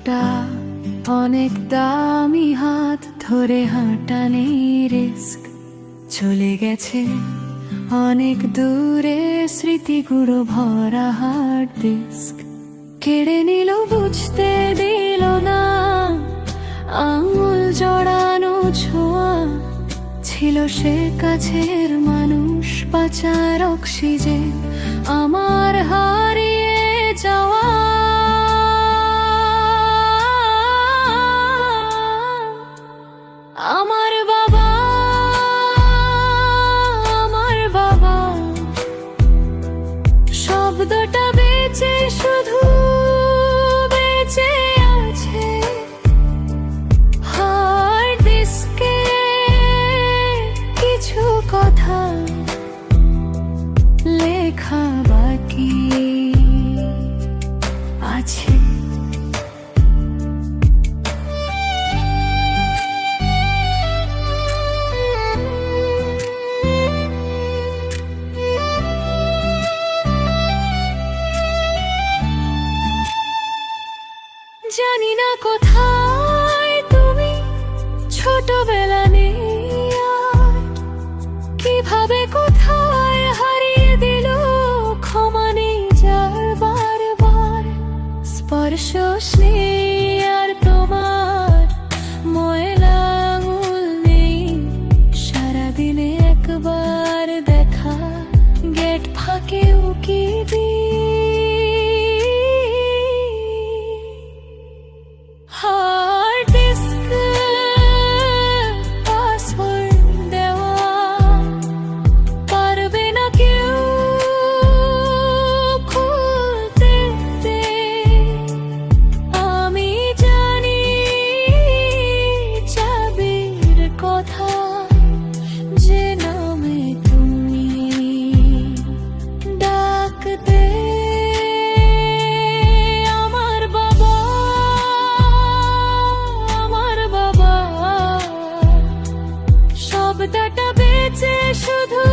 একটা অনেক দামি হাত ধরে হাঁটা নেই রিস্ক, চলে গেছে অনেক দূরে স্মৃতিগুলো ভরা হার্ড ডিস্ক। কেড়ে নিল বুঝতে দিল না, আঙুল জড়ানো ছোঁয়া ছিল সে কাছের মানুষ, বাঁচার অক্সিজেন আমার হারিয়ে যাওয়া। আমার বাবা, আমার বাবা, শব্দটা বেঁচে শুধু বেঁচে আছে হার্ড ডিস্কে। কিছু কথা লেখা বাকি আছে। জানি না কোথায় তুমি, ছোটবেলা নেই আর, কিভাবে কোথায় হারিয়ে দিল ক্ষমা নেই যার, বারবার স্পর্শ নেই আর তোমার, ময়লা আঙুল নেই সারাদিনে একবার দেখা, গেট ফাঁকে উকি দিই। হার্ড ডিস্ক পাসওয়ার্ড দেওয়া পারবে না কেউ খুলতে দে। আমি জানি চাবির কথা, যে নামে তুমি ডাকতে। শব্দটা বেঁচে শুধু